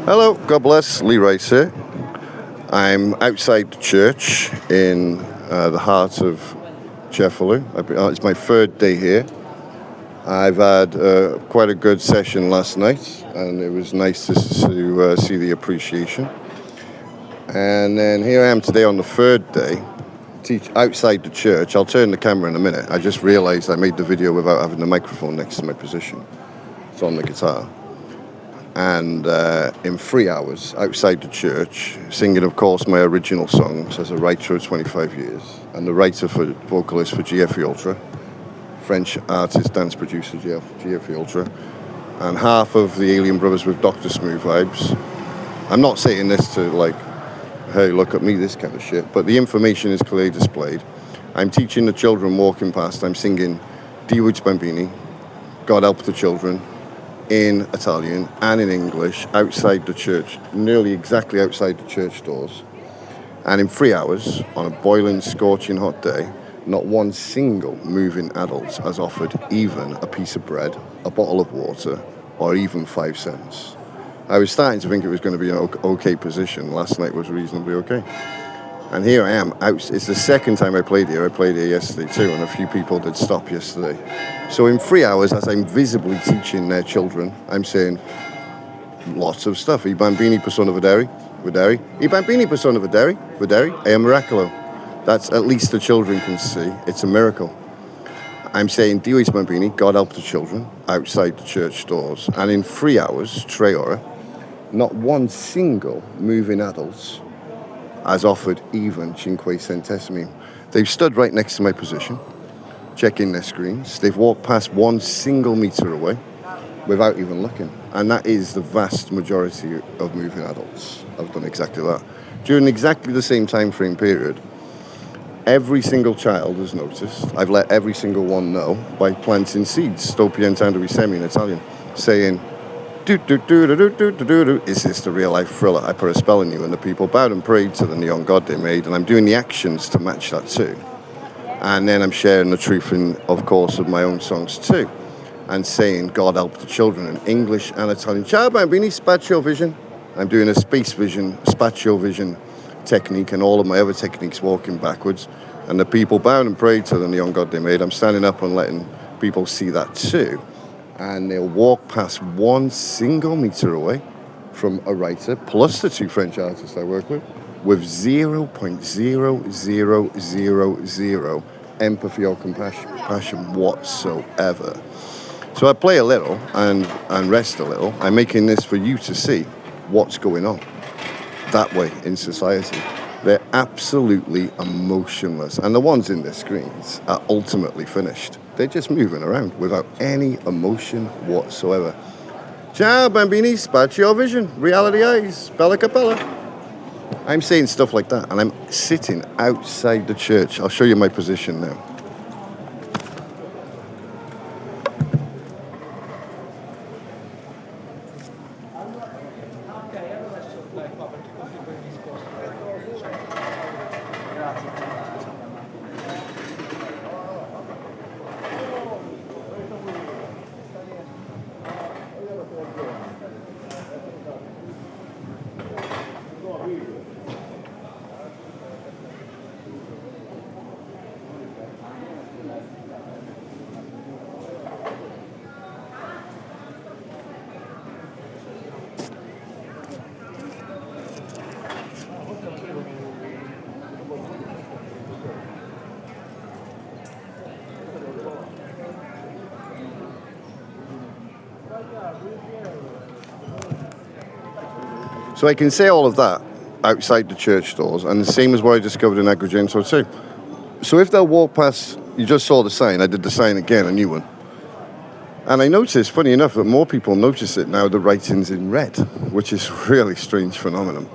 Hello, God bless, Lee Rice here. I'm outside the church in the heart of Cefalù. It's my third day here. I've had quite a good session last night, and it was nice to see the appreciation. And then here I am today on the third day, teach outside the church. I'll turn the camera in a minute. I just realised I made the video without having the microphone next to my position. It's on the guitar. And in 3 hours outside the church, singing, of course, my original songs as a writer of 25 years, and the writer for vocalist for oltre, French artist, dance producer oltre, and half of the Alien Brothers with Dr. Smooth vibes. I'm not saying this to like, hey, look at me, this kind of shit, but the information is clearly displayed. I'm teaching the children walking past. I'm singing bambini, God help the children, in Italian and in English outside the church, nearly exactly outside the church doors. And in 3 hours, on a boiling, scorching hot day, not one single moving adult has offered even a piece of bread, a bottle of water, or even 5 cents. I was starting to think it was going to be an okay position. Last night was reasonably okay. And here I am. It's the second time I played here. I played here yesterday too, and a few people did stop yesterday. So in 3 hours, as I'm visibly teaching their children, I'm saying lots of stuff. I bambini sono vedere. I bambini sono vedere. È un miracolo. That's at least the children can see. It's a miracle. I'm saying Dio bambini, God help the children, outside the church doors. And in 3 hours, 3 ore, not one single moving adult has offered even 5 centesimi. They've stood right next to my position, checking their screens. They've walked past 1 single meter away without even looking. And that is the vast majority of moving adults. I've done exactly that. During exactly the same time frame period, every single child has noticed. I've let every single one know by planting seeds, sto piantando I semi in Italian, saying, is this the real life thriller? I put a spell on you, and the people bowed and prayed to the neon god they made, and I'm doing the actions to match that too. And then I'm sharing the truth, of course, of my own songs too, and saying God help the children in English and Italian. Ciao bambini, spazio vision. I'm doing a space vision, spazio vision technique, and all of my other techniques walking backwards, and the people bowed and prayed to the neon god they made. I'm standing up and letting people see that too. And they'll walk past 1 single meter away from a writer, plus the 2 French artists I work with 0.0000 empathy or compassion whatsoever. So I play a little and rest a little. I'm making this for you to see what's going on that way in society. They're absolutely emotionless. And the ones in their screens are ultimately finished. They're just moving around without any emotion whatsoever. Ciao bambini, spazio vision, reality eyes, bella capella. I'm saying stuff like that, and I'm sitting outside the church. I'll show you my position now. So I can say all of that outside the church doors, and the same as what I discovered in Agrigento too. So if they'll walk past, you just saw the sign, I did the sign again, a new one. And I noticed, funny enough, that more people notice it now, the writing's in red, which is a really strange phenomenon.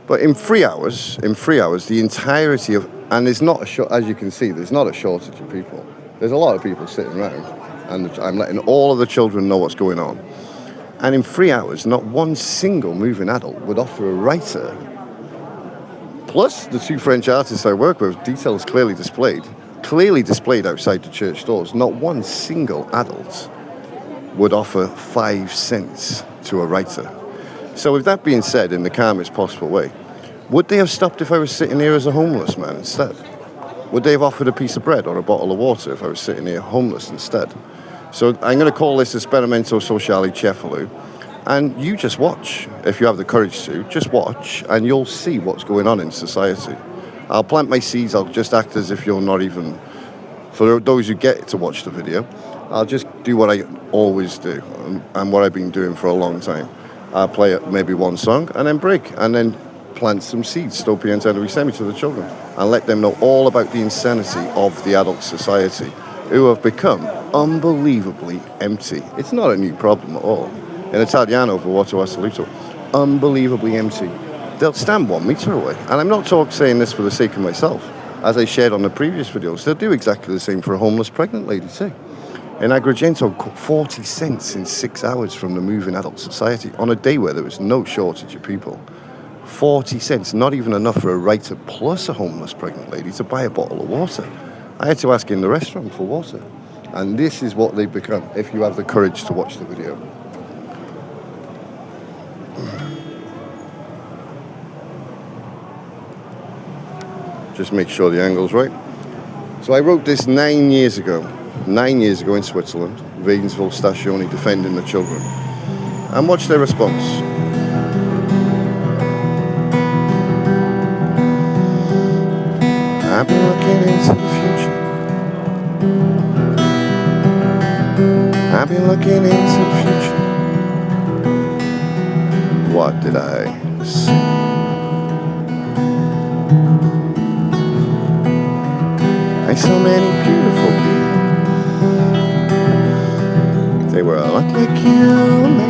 But in 3 hours, the entirety of, and there's not as you can see, there's not a shortage of people. There's a lot of people sitting around, and I'm letting all of the children know what's going on. And in 3 hours, not one single moving adult would offer a writer, plus the 2 French artists I work with, details clearly displayed outside the church doors, not one single adult would offer 5 cents to a writer. So with that being said, in the calmest possible way, would they have stopped if I was sitting here as a homeless man instead? Would they have offered a piece of bread or a bottle of water if I was sitting here homeless instead? So I'm going to call this Esperimento Sociale Cefalù, and you just watch. If you have the courage to, just watch, and you'll see what's going on in society. I'll plant my seeds, I'll just act as if you're not even... For those who get to watch the video, I'll just do what I always do, and what I've been doing for a long time. I'll play maybe one song, and then break, and then plant some seeds, sto piantando i semi, to the children, and let them know all about the insanity of the adult society, who have become unbelievably empty. It's not a new problem at all. In Italiano, vuoto assoluto, unbelievably empty. They'll stand 1 meter away. And I'm not saying this for the sake of myself. As I shared on the previous videos, they'll do exactly the same for a homeless pregnant lady too. In Agrigento, 40 cents in 6 hours from the moving adult society on a day where there was no shortage of people. 40 cents, not even enough for a writer plus a homeless pregnant lady to buy a bottle of water. I had to ask in the restaurant for water. And this is what they've become, if you have the courage to watch the video. Just make sure the angle's right. So I wrote this 9 years ago. 9 years ago in Switzerland, Ravensville Stazione, defending the children. And watch their response. I've been looking into the future. I've been looking into the future. What did I see? I saw many beautiful people. They were a lot like you and me.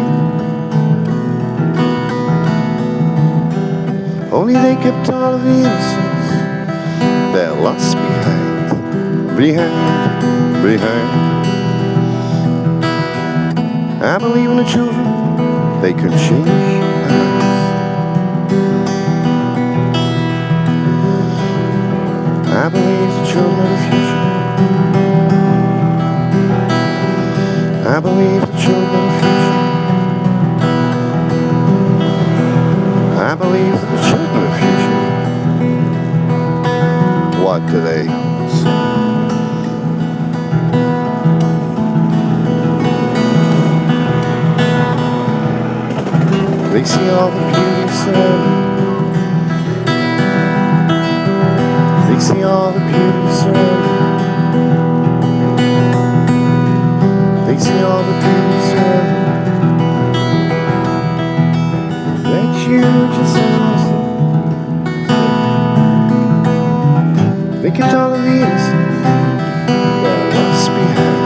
Only they kept all of the innocence. They're lost behind. I believe in the children. They can change lives. I believe the children of the future. I believe the children of the future. I believe the children of the future. What do they see? They see all the beauty surrounding. They see all the beauty surrounding. They see all the beauty surrounding. That you just lost it. They kept all of the innocence. They're lost behind.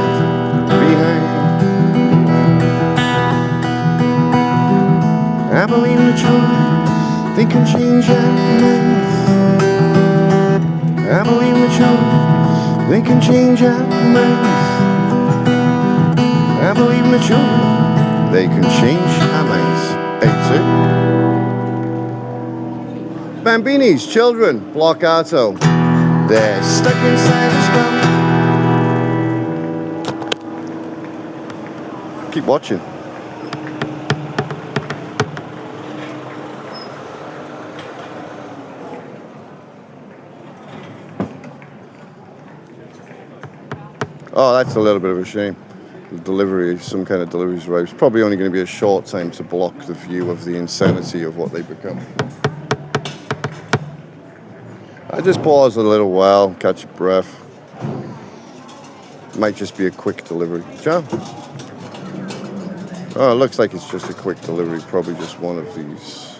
I believe in the children. They can change our minds. I believe in the children, they can change our minds. I believe in the children, they can change our minds. 8-2. Bambinis, children, blockato. They're stuck inside a spell. Keep watching. Oh, that's a little bit of a shame. The delivery, some kind of delivery's arrived. It's probably only going to be a short time to block the view of the insanity of what they become. I just pause a little while, catch a breath. Might just be a quick delivery. Ciao. Oh, it looks like it's just a quick delivery. Probably just one of these.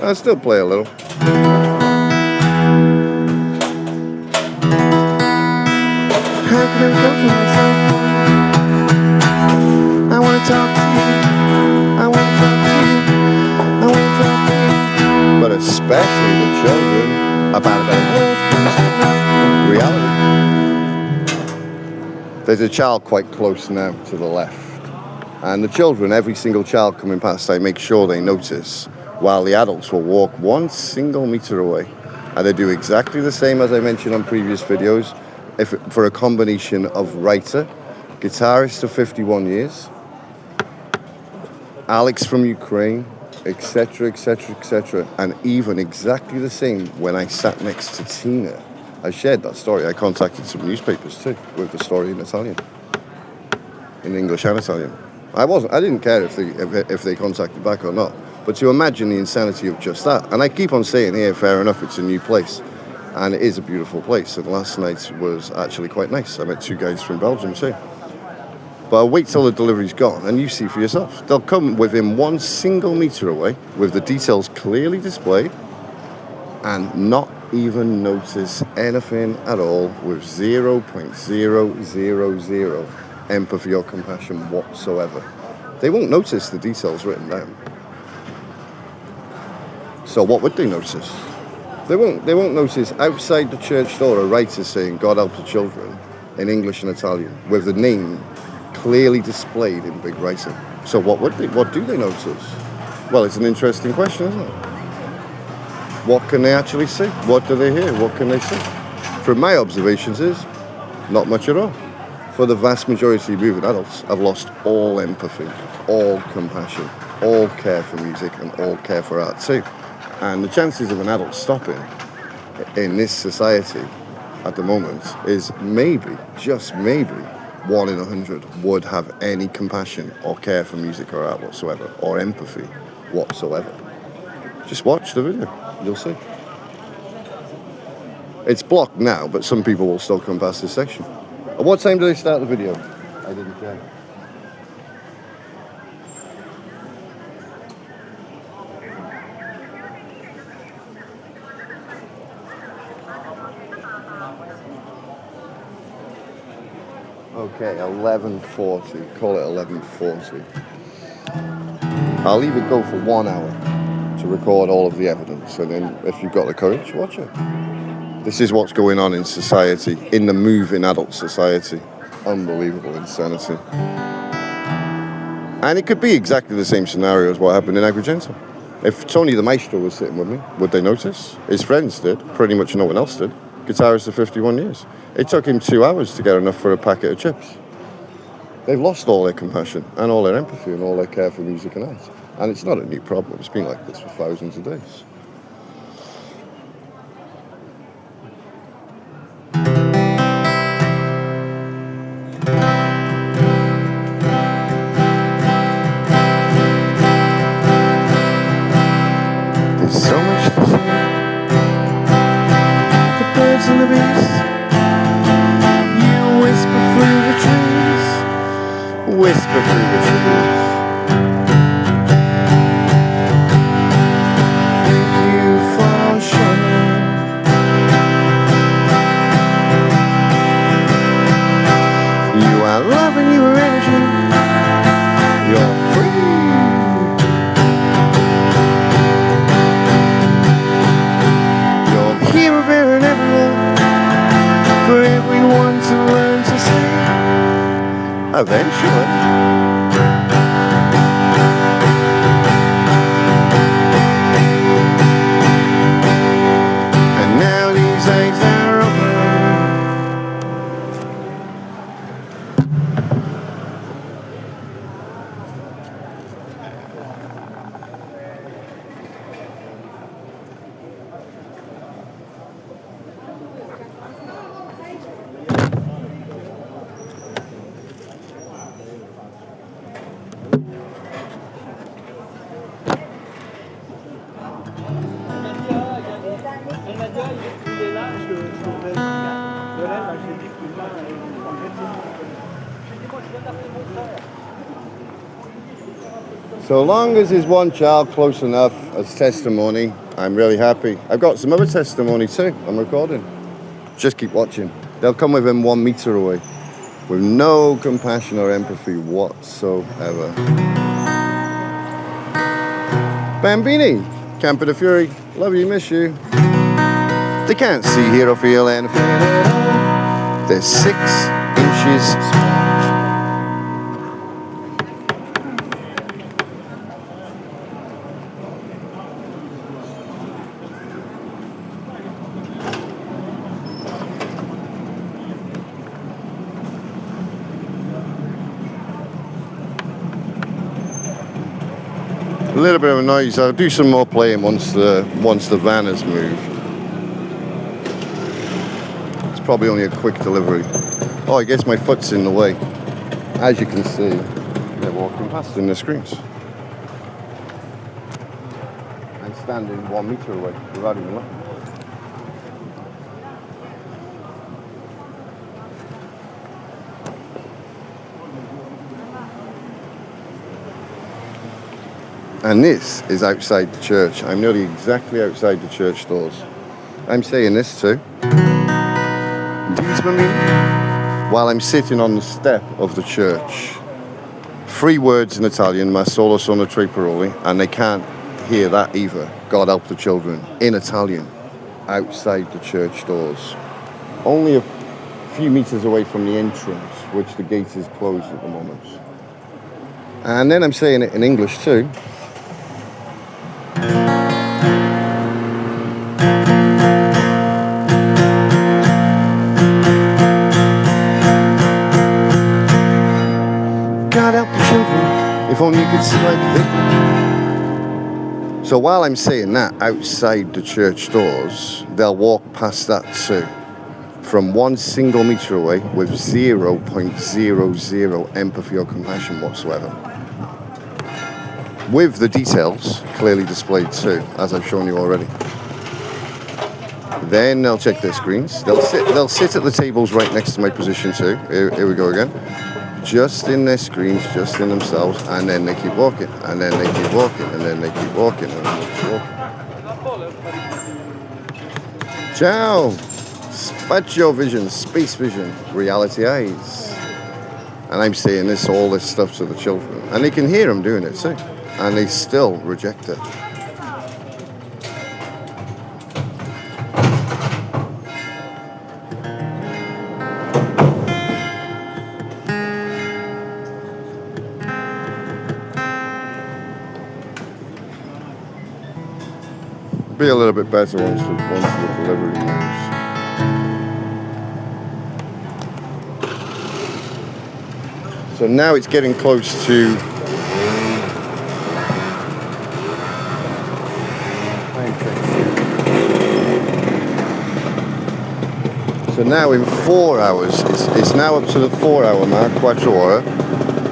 I'll still play a little. How can I go for myself? I want to talk to you. I want to talk to you. I want to talk to you. But especially the children about reality. There's a child quite close now to the left. And the children, every single child coming past, I make sure they notice, while the adults will walk 1 single meter away. And they do exactly the same as I mentioned on previous videos. For a combination of writer, guitarist of 51 years, Alex from Ukraine, etc., etc., etc. And even exactly the same when I sat next to Tina. I shared that story. I contacted some newspapers too with the story in Italian, in English and Italian. I didn't care if they contacted back or not. But to imagine the insanity of just that. And I keep on saying here, fair enough, it's a new place. And it is a beautiful place. And last night was actually quite nice. I met two guys from Belgium too. But I'll wait till the delivery's gone and you see for yourself. They'll come within 1 single meter away with the details clearly displayed and not even notice anything at all with 0.000 empathy or compassion whatsoever. They won't notice the details written down. So what would they notice? They won't notice outside the church door a writer saying God help the children in English and Italian with the name clearly displayed in big writing. So what do they notice? Well, it's an interesting question, isn't it? What can they actually see? What do they hear? What can they see? From my observations is not much at all. For the vast majority of moving adults, have lost all empathy, all compassion, all care for music and all care for art too. And the chances of an adult stopping in this society at the moment is maybe, just maybe, 1 in 100 would have any compassion or care for music or art whatsoever, or empathy whatsoever. Just watch the video, you'll see. It's blocked now, but some people will still come past this section. At what time do they start the video? I didn't check. Okay, 11:40. Call it 11:40. I'll leave it go for 1 hour to record all of the evidence, and then if you've got the courage, watch it. This is what's going on in society, in the moving adult society. Unbelievable insanity. And it could be exactly the same scenario as what happened in Agrigento. If Tony the Maestro was sitting with me, would they notice? His friends did. Pretty much no one else did. Guitarist of 51 years. It took him 2 hours to get enough for a packet of chips. They've lost all their compassion and all their empathy and all their care for music and art. And it's not a new problem. It's been like this for thousands of days. There's so much to see. The birds and the bees. You whisper through the trees. Whisper through the trees. Thank you for showing. You are love and you are energy. You're free. You're here, there and everywhere. For everyone to learn to see. Eventually. And now these eyes are open. So long as there's one child close enough as testimony, I'm really happy. I've got some other testimony too, I'm recording. Just keep watching. They'll come within 1 meter away with no compassion or empathy whatsoever. Bambini, Campo de Fury, love you, miss you. They can't see, hear or feel anything at all. They're 6 inches small. A little bit of a noise. I'll do some more playing once the van has moved. It's probably only a quick delivery. Oh, I guess my foot's in the way. As you can see, they're walking past in the screens. I'm standing 1 meter away without even looking. And this is outside the church. I'm nearly exactly outside the church doors. I'm saying this too. Visibly, while I'm sitting on the step of the church. 3 words in Italian, ma solo sono 3 parole, and they can't hear that either. God help the children, in Italian, outside the church doors. Only a few meters away from the entrance, which the gate is closed at the moment. And then I'm saying it in English too. God help the children, if only you could see like this. So while I'm saying that outside the church doors, they'll walk past that too. From 1 single meter away with 0.00 empathy or compassion whatsoever. With the details clearly displayed too, as I've shown you already. Then they'll check their screens. They'll sit at the tables right next to my position too. Here we go again. Just in their screens, just in themselves, and then they keep walking, and then they keep walking, and then they keep walking, and then they keep walking. Ciao! Spazio vision, space vision, reality eyes. And I'm saying all this stuff to the children, and they can hear them doing it too, and they still reject it. Be a little bit better once the delivery moves. So now it's getting close to now in 4 hours, it's now up to the 4-hour mark, 4 ore,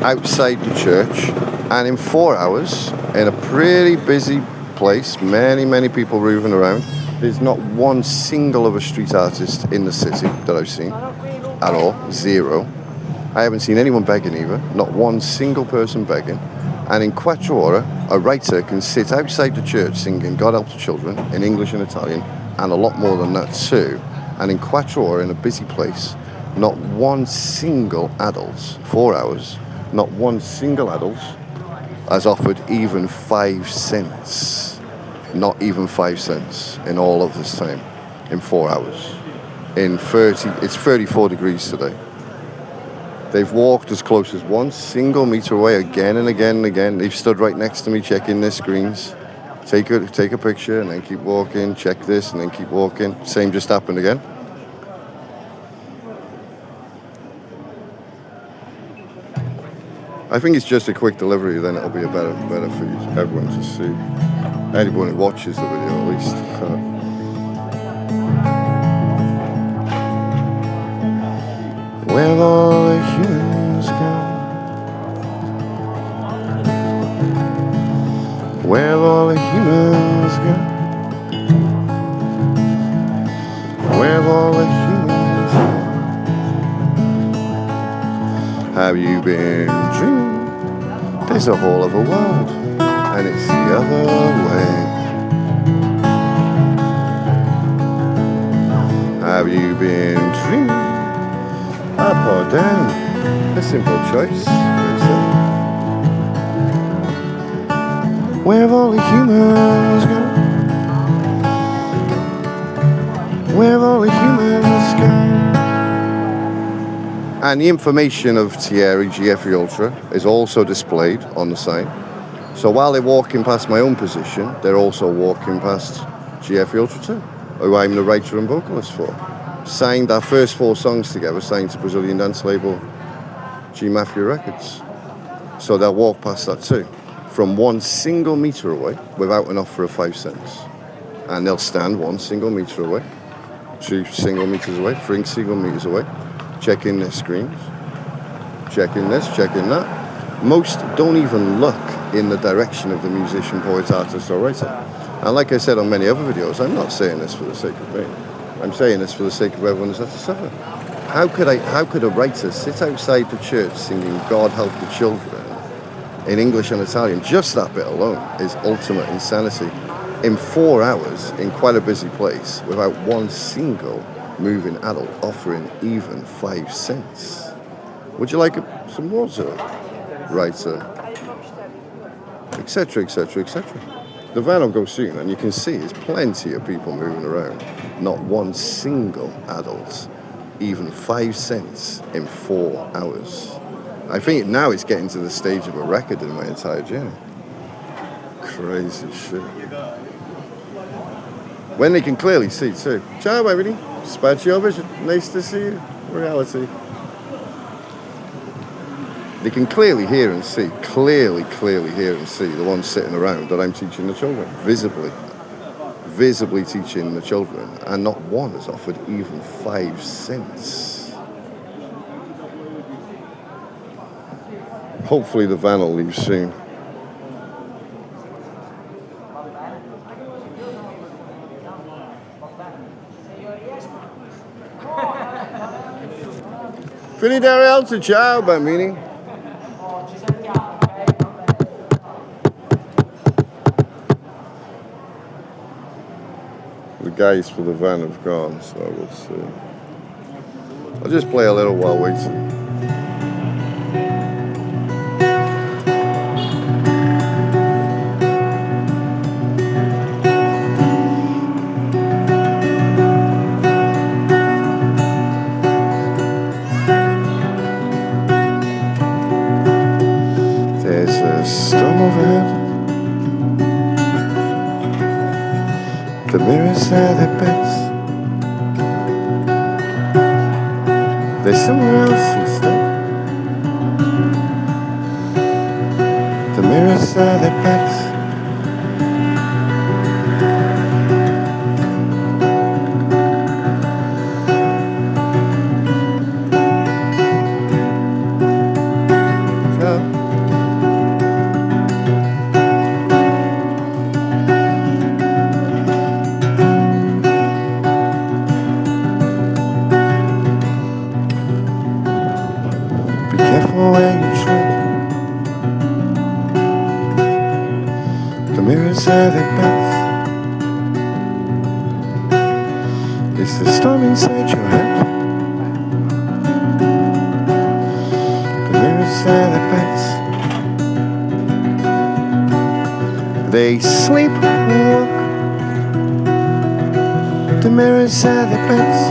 outside the church, and in 4 hours, in a pretty busy place, many people moving around. There's not one single other street artist in the city that I've seen at all, 0. I haven't seen anyone begging either, not one single person begging. And in 4 ore, a writer can sit outside the church singing God Help the Children in English and Italian, and a lot more than that too. And in 4 ore, in a busy place, not one single adult, 4 hours, not one single adult has offered even 5 cents. Not even 5 cents in all of this time, in 4 hours. It's 34 degrees today. They've walked as close as 1 single meter away again and again and again. They've stood right next to me checking their screens. Take a picture and then keep walking, check this and then keep walking. Same just happened again. I think it's just a quick delivery, then it'll be better for you, everyone to see. Anyone who watches the video, at least. Where all the humans go? Where all the humans go? Where all the humans go? Have you been dreaming? There's a whole other world, and it's the other way. Have you been dreaming? Up or down? A simple choice. Where have all the humans gone? Where have all the humans gone? And the information of Thierry GFE Ultra is also displayed on the side. So while they're walking past my own position, they're also walking past GFE Ultra too, who I'm the writer and vocalist for. Signed our first 4 songs together, signed to Brazilian dance label G Mafia Records. So they'll walk past that too. from 1 single metre away without an offer of 5 cents. And they'll stand 1 single metre away, 2 single metres away, 3 single metres away, checking their screens, checking this, checking that. Most don't even look in the direction of the musician, poet, artist or writer. And like I said on many other videos, I'm not saying this for the sake of me. I'm saying this for the sake of everyone who's had to suffer. How could a writer sit outside the church singing God Help the Children in English and Italian? Just that bit alone is ultimate insanity. In 4 hours, in quite a busy place, without 1 single moving adult offering even 5 cents. Would you like some water, writer? Etc, etc, etc. The van will go soon, and you can see there's plenty of people moving around. Not 1 single adult, even 5 cents in 4 hours. I think now it's getting to the stage of a record in my entire journey. Crazy shit. When they can clearly see too. Ciao bambini, spaccio vision. Nice to see you. Reality. They can clearly hear and see, clearly hear and see the ones sitting around that I'm teaching the children, visibly teaching the children, and not one has offered even 5 cents. Hopefully the van will leave soon. Finita alto, ciao bambini. The guys for the van have gone, so we'll see. I'll just play a little while waiting. There's a storm overhead. The mirrors are the beds. There's somewhere else instead. The mirrors are the beds. Where you tread. The mirrors are the best. It's the storm inside your head. The mirrors are the best. They sleep and walk. The mirrors are the best.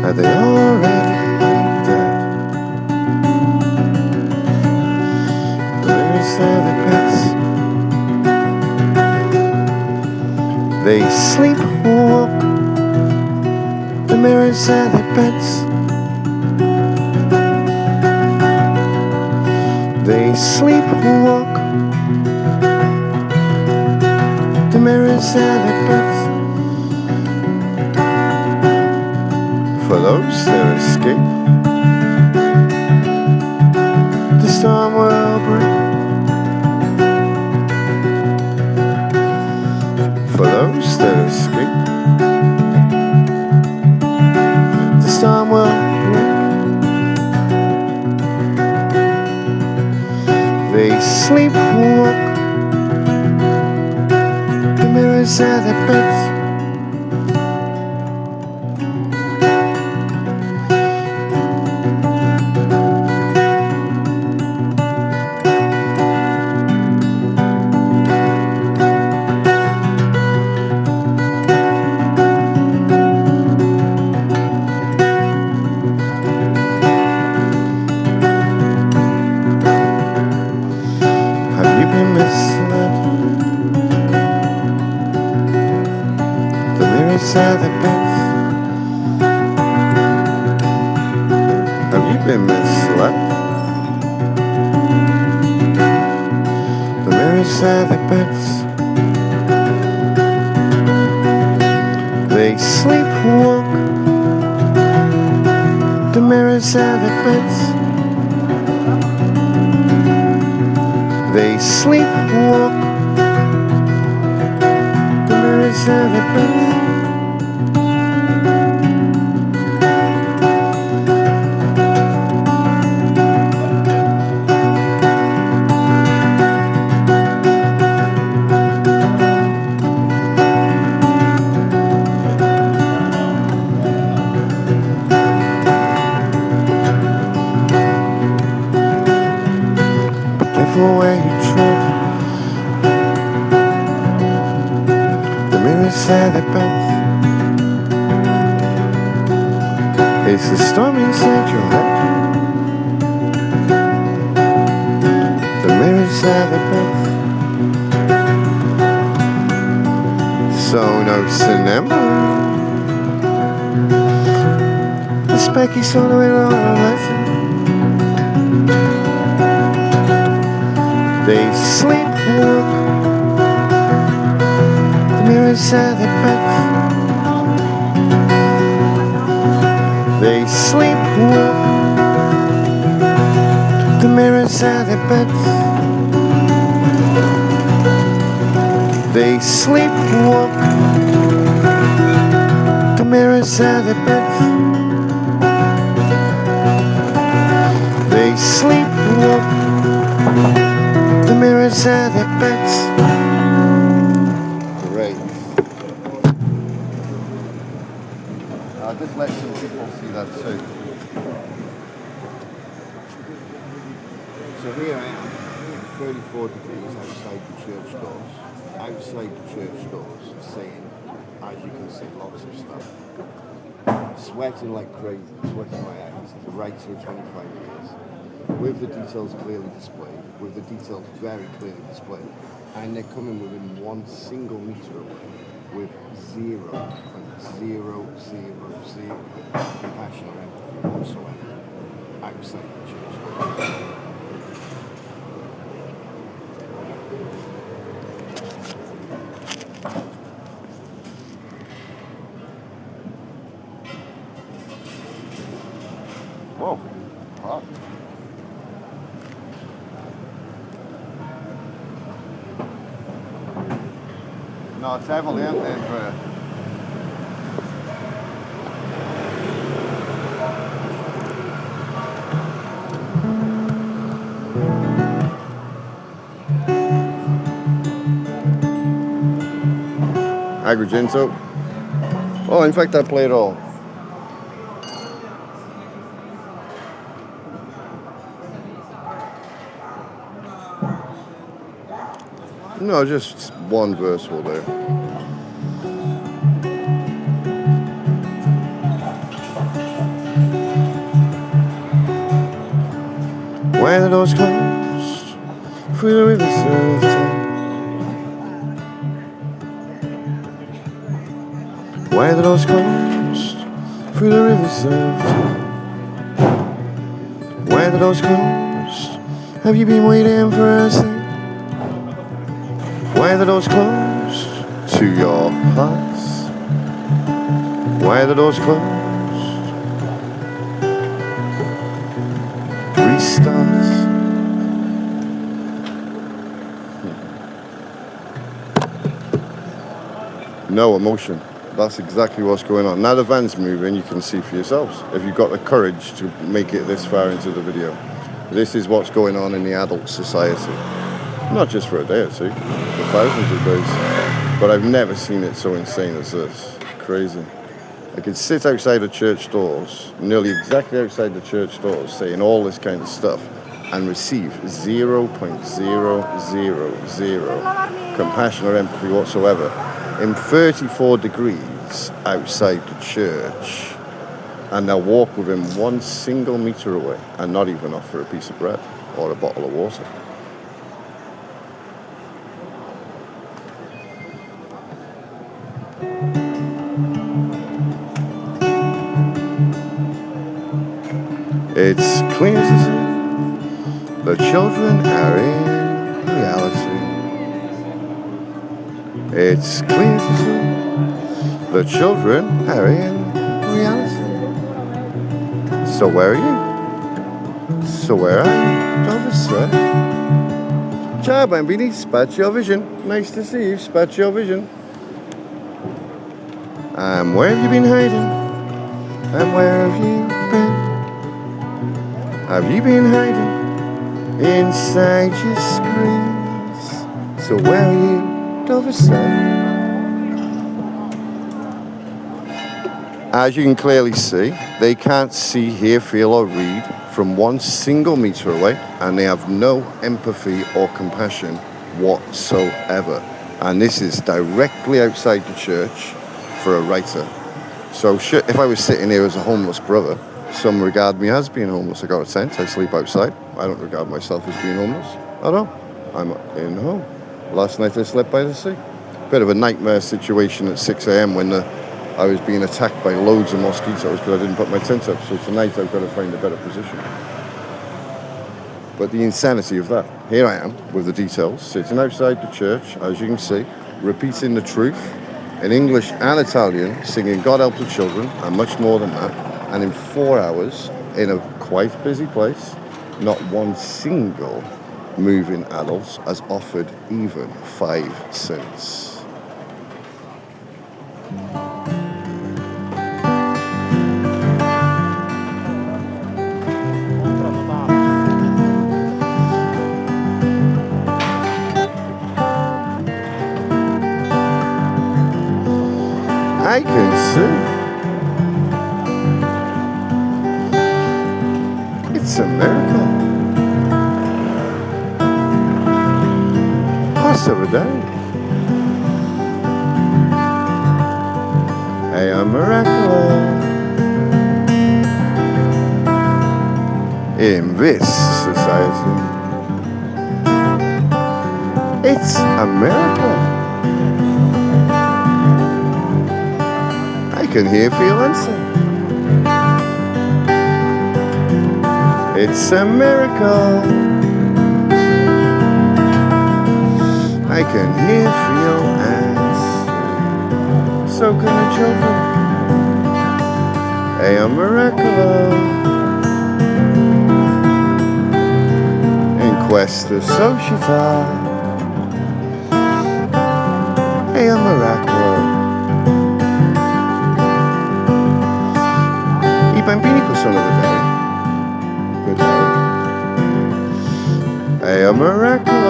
Are they already dead? The mirrors are the best. They sleep and walk. The mirrors are the beds. They sleep and walk. The mirrors are the beds. For those that escape, the storm will break. For those that escape, the storm will break. They sleep and walk. The mirrors are the beds. mirror said the best. Have you been misled? The mirror said the best. They sleepwalk. The mirror said the best. They sleepwalk. The mirror said the best. Where you tread, the mirror said it best. It's the storm inside your head. The mirror said it best. Sono, the specky sono in all the lesson. They sleepwalk. The mirror said it best. They sleepwalk. The mirror said it best. They sleepwalk. The mirror said it best. They sleepwalk. The mirror said it best. Great. I'll just let some people see that too. So here I am, 34 degrees outside the church doors. Outside the church doors, saying, as you can see, lots of stuff. Sweating like crazy, sweating my eyes, right through 25 years. With the details clearly displayed, with the details very clearly displayed, and they're coming within 1 single meter away with 0.000 compassion or empathy whatsoever outside the church. Whoa, hot. No, it's heavily out there for Agrigento. Oh, in fact, I played all. No, just one verse will do. Where the doors closed, through the rivers of time. Where the doors closed, through the rivers of time. Where the doors closed, have you been waiting for us? Where the doors closed to your hearts. Where the doors closed, restarts. No emotion. That's exactly what's going on. Now the van's moving, you can see for yourselves. If you've got the courage to make it this far into the video. This is what's going on in the adult society. Not just for a day or two, for thousands of days. But I've never seen it so insane as this. Crazy. I could sit outside the church doors, nearly exactly outside the church doors, saying all this kind of stuff, and receive 0.000 compassion or empathy whatsoever in 34 degrees outside the church, and they'll walk within 1 single meter away and not even offer a piece of bread or a bottle of water. It's clear to see the children are in reality. It's clear to see the children are in reality. So where are you? So where are you? Dove sei? Ciao bambini, spazio vision. Nice to see you, spazio vision. Where have you been hiding? And where have you been? Have you been hiding inside your screens? So where are you? Dove sei? As you can clearly see, they can't see, hear, feel or read from 1 single meter away, and they have no empathy or compassion whatsoever. And this is directly outside the church for a writer. So if I was sitting here as a homeless brother, some regard me as being homeless. I got a tent, I sleep outside. I don't regard myself as being homeless. I don't. I'm in home. Last night I slept by the sea. Bit of a nightmare situation at 6 a.m. when I was being attacked by loads of mosquitoes because I didn't put my tent up. So tonight I've got to find a better position. But the insanity of that. Here I am with the details, sitting outside the church, as you can see, repeating the truth in English and Italian, singing God Help the Children, and much more than that. And in 4 hours, in a quite busy place, not 1 single moving adult has offered even 5 cents. I can see. It's a miracle. Possible day. A miracle. In this society. It's a miracle. I can hear, feel, and see. It's a miracle. I can hear, feel, and see. So can the children. A miracle. In questo società. A miracle. I bambini possono vedere. A miracle.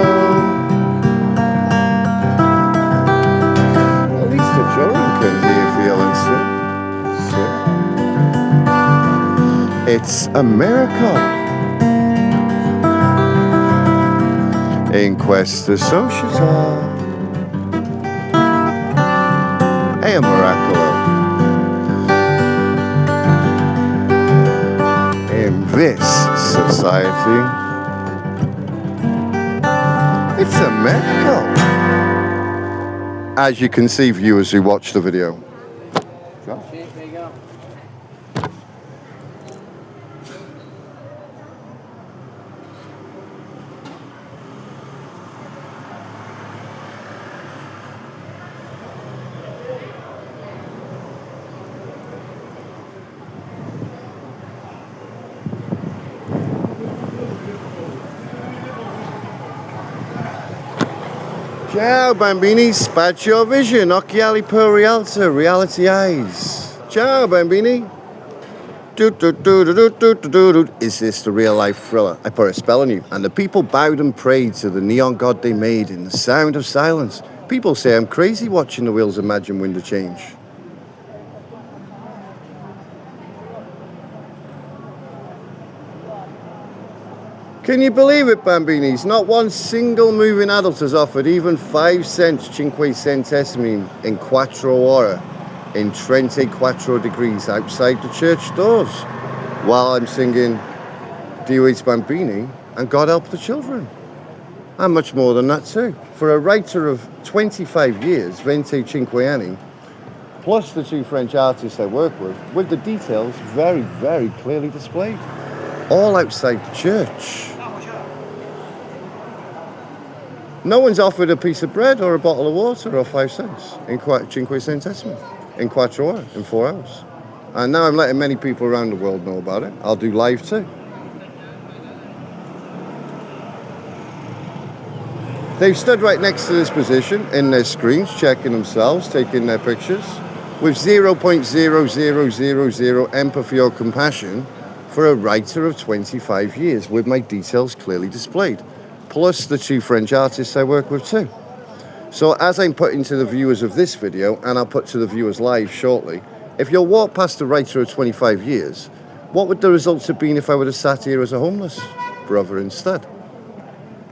At least the children can hear, feel, and see. It's a miracle. In questa società. A miracle. In this society, it's a miracle. As you can see, viewers who watch the video. There you go. Ciao bambini, spazio vision, occhiali per realtà, reality eyes. Ciao bambini. Is this the real life thriller? I put a spell on you, and the people bowed and prayed to the neon god they made in the sound of silence. People say I'm crazy watching the wheels of Magic Window change. Can you believe it, bambinis? Not 1 single moving adult has offered even 5 cents, 5 centesimi, in 4 ore, in 34 degrees outside the church doors, while I'm singing Dio eats bambini and God help the children. And much more than that too. For a writer of 25 years, 25 anni, plus the 2 French artists I work with the details very, very clearly displayed. all outside the church. No one's offered a piece of bread or a bottle of water or 5 cents in cinque centesimi, in 4 ore, in 4 hours. And now I'm letting many people around the world know about it. I'll do live too. They've stood right next to this position in their screens, checking themselves, taking their pictures, with 0.0000 empathy or compassion for a writer of 25 years, with my details clearly displayed, plus the 2 French artists I work with too. So as I'm putting to the viewers of this video, and I'll put to the viewers live shortly, if you'll walk past a writer of 25 years, what would the results have been if I would have sat here as a homeless brother instead?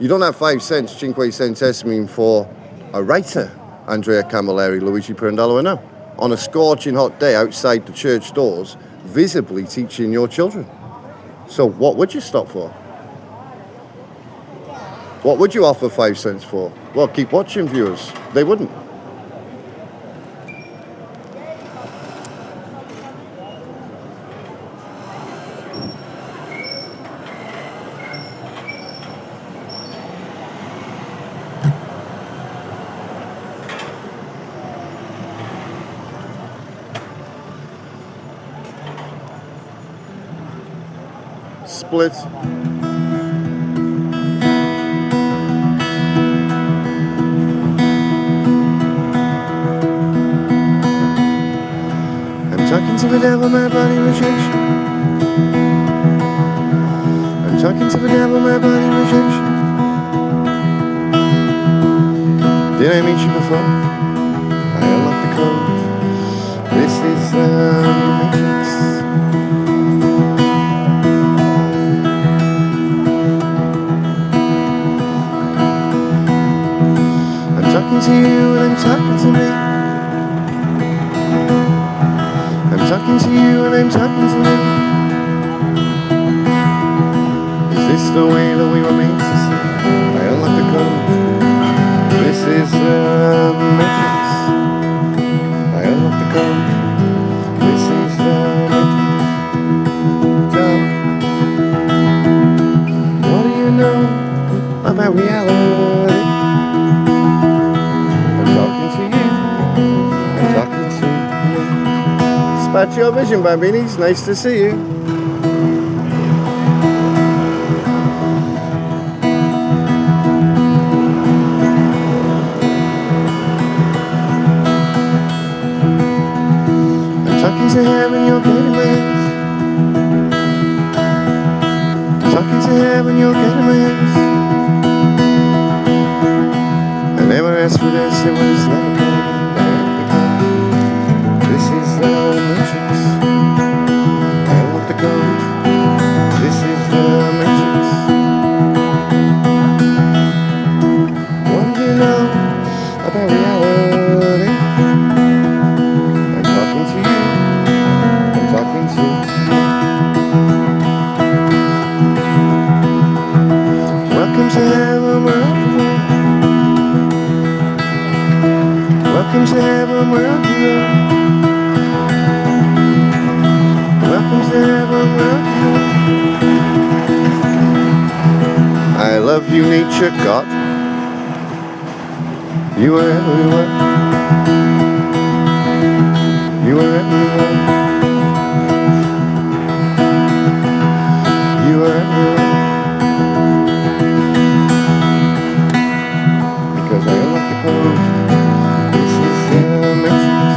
You don't have 5 cents, cinque centesimi for a writer, Andrea Camilleri, Luigi Pirandello, no. On a scorching hot day outside the church doors, visibly teaching your children. So what would you stop for? What would you offer 5 cents for? Well, keep watching, viewers. They wouldn't. Split. I'm talking to the devil, my body rejection. I'm talking to the devil, my body rejection. Did I meet you before? I unlocked the code. This is the matrix. I'm talking to you and I'm talking to me. I'm talking to you and I'm talking to me. Is this the way that we were made to see? I unlocked the code. This is the matrix. I unlocked the code. This is the matrix. Joe, what do you know about reality? That's your vision, bambini. It's nice to see you. I'm talking to heaven, you're getting ways. I'm talking to heaven, you're getting ways. I never asked for this, it was never good. This is the matrix. I want the code. This is the matrix. What do you know about reality? I'm talking to you. I'm talking to you. Welcome to heaven, welcome. Welcome to heaven, welcome. I love you, nature, God. You are everywhere. You are everywhere. You are everywhere. Because I unlocked the code. This is the matrix.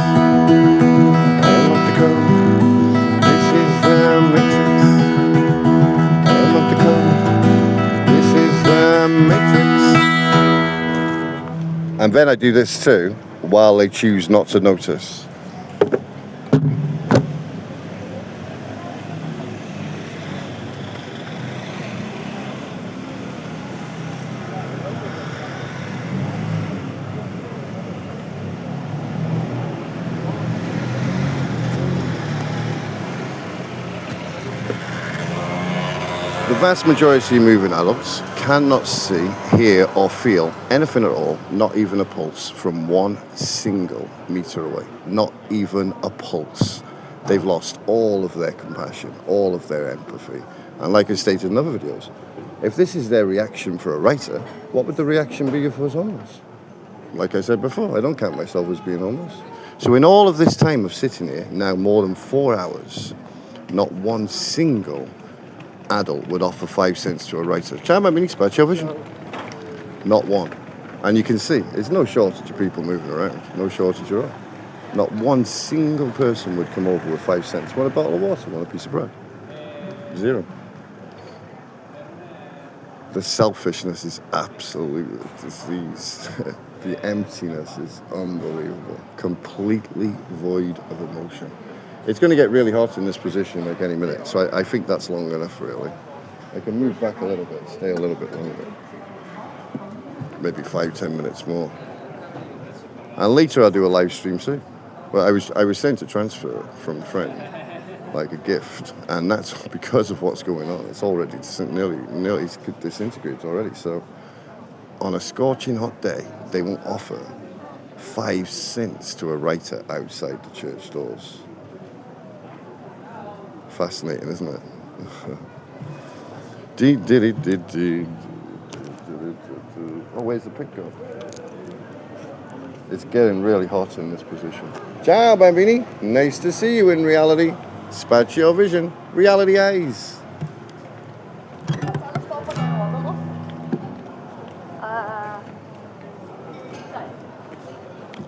I unlocked the code. And then I do this too, while they choose not to notice. The vast majority of moving adults cannot see, hear or feel anything at all, not even a pulse, from 1 single meter away. Not even a pulse. They've lost all of their compassion, all of their empathy, And like I stated in other videos, if this is their reaction for a writer, what would the reaction be if I was homeless? Like I said before, I don't count myself as being homeless. So in all of this time of sitting here, now more than 4 hours, not one single adult would offer 5 cents to a writer. Ciao, bambini, spazio vision. Not one. And you can see, there's no shortage of people moving around. No shortage at all. Not one single person would come over with 5 cents. Want a bottle of water? Want a piece of bread? Zero. The selfishness is absolutely diseased. The emptiness is unbelievable. Completely void of emotion. It's going to get really hot in this position like any minute, so I think that's long enough, really. I can move back a little bit, stay a little bit longer. Maybe 5-10 minutes more. And later I'll do a live stream too. Well, I was sent a transfer from a friend, like a gift, and that's because of what's going on. It's already nearly disintegrated already. So on a scorching hot day, they won't offer 5 cents to a writer outside the church doors. Fascinating, isn't it? Oh, where's the pick go? It's getting really hot in this position. Ciao, bambini. Nice to see you in reality. Spazio vision. Reality eyes.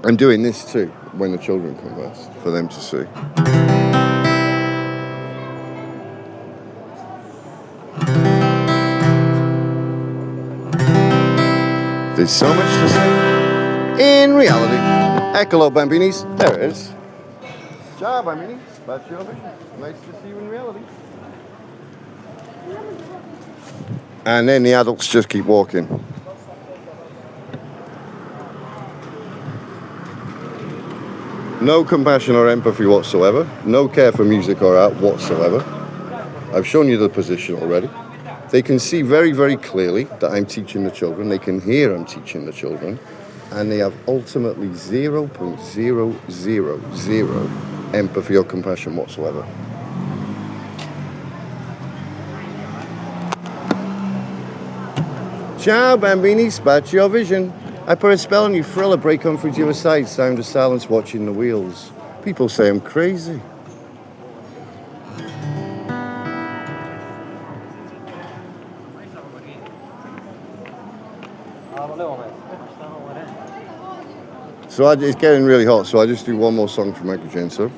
I'm doing this too when the children come past for them to see. There's so much to say in reality. Eccolo, bambinis. There it is. Ciao, bambini. Spazio vision. Nice to see you in reality. And then the adults just keep walking. No compassion or empathy whatsoever. No care for music or art whatsoever. I've shown you the position already. They can see very, very clearly that I'm teaching the children. They can hear I'm teaching the children. And they have ultimately 0.000 empathy or compassion whatsoever. Ciao, bambini, spazio vision. I put a spell on you, thriller, break on through to your side, sound of silence, watching the wheels. People say I'm crazy. So it's getting really hot, so I just do one more song from Michael Jackson.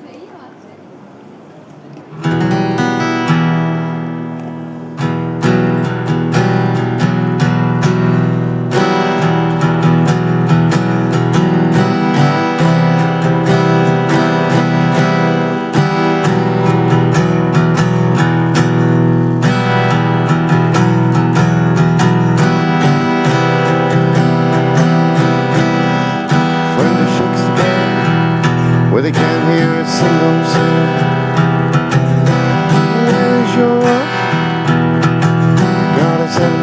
Where they can't hear a single sound. Where's your love? Gotta send it.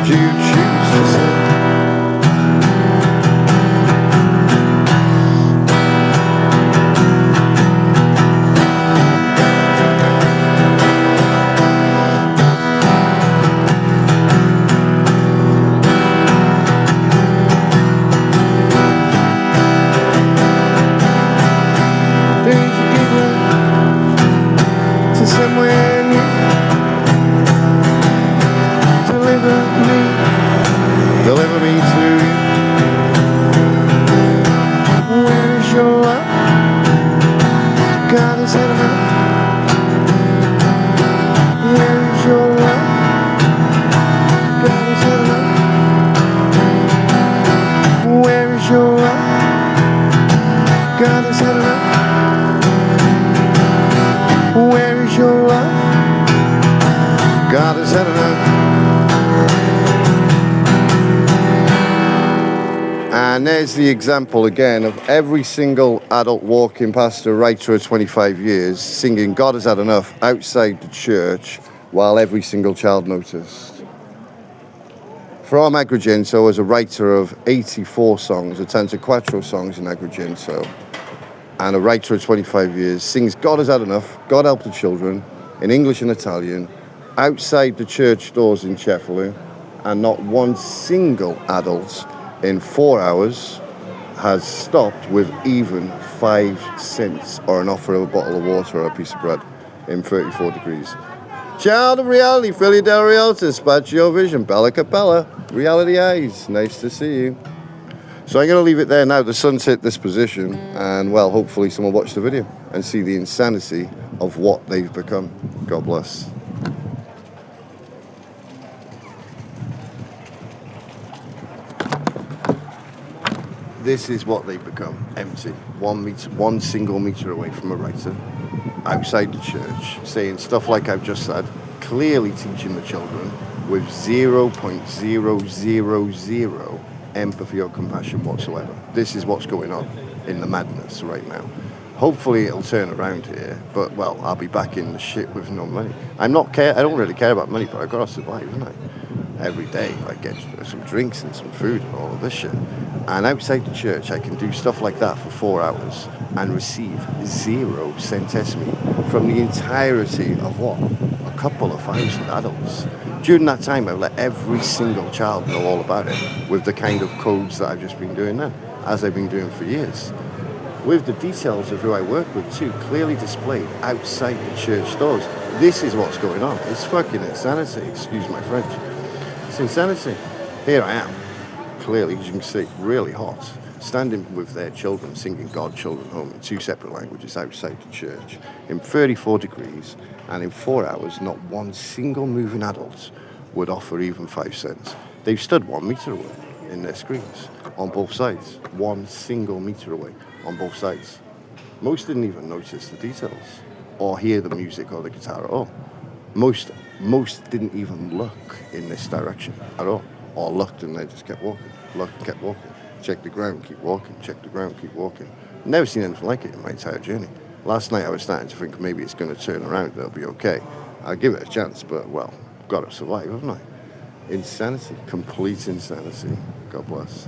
do you choose to say? Deliver me to you. Where is your love? God is had enough. Where is your love? God is had enough. Where is your love? God is had enough. Where is your love? God has had enough. And there's the example again of every single adult walking past a writer of 25 years singing God has had enough outside the church while every single child noticed. From Agrigento, as a writer of 84 songs, 84 songs in Agrigento, and a writer of 25 years, sings God has had enough, God help the children, in English and Italian, outside the church doors in Cefalù, and not one single adult in 4 hours has stopped with even 5 cents or an offer of a bottle of water or a piece of bread in 34 degrees. Child of reality, Filia del Realta, Spaccio Vision, Bella Capella, Reality Eyes, nice to see you. So I'm going to leave it there now. The sun's hit this position, and well, hopefully someone will watch the video and see the insanity of what they've become. God bless. This is what they've become, empty. 1 meter, 1 single meter away from a writer, outside the church, saying stuff like I've just said, clearly teaching the children with 0.000 empathy or compassion whatsoever. This is what's going on in the madness right now. Hopefully it'll turn around here, but well, I'll be back in the shit with no money. I don't really care about money, but I've got to survive, haven't I? Every day I get some drinks and some food and all of this shit. And outside the church I can do stuff like that for 4 hours and receive 0 centesimi from the entirety of what? A couple of 1,000 adults. During that time I've let every single child know all about it with the kind of codes that I've just been doing now, as I've been doing for years. With the details of who I work with too, clearly displayed outside the church doors. This is what's going on. It's fucking insanity, excuse my French. It's insanity. Here I am, clearly, as you can see, really hot, standing with their children, singing God Children Home in 2 separate languages outside the church, in 34 degrees, and in 4 hours, not one single moving adult would offer even 5 cents. They've stood 1 meter away in their screens, on both sides, 1 single meter away, on both sides. Most didn't even notice the details, or hear the music or the guitar at all. Most didn't even look in this direction at all, or looked and they just kept walking, looked and kept walking, check the ground, keep walking, check the ground, keep walking. Never seen anything like it in my entire journey. Last night I was starting to think maybe it's going to turn around, they'll be okay. I'll give it a chance, but well, got to survive, haven't I? Insanity, complete insanity. God bless.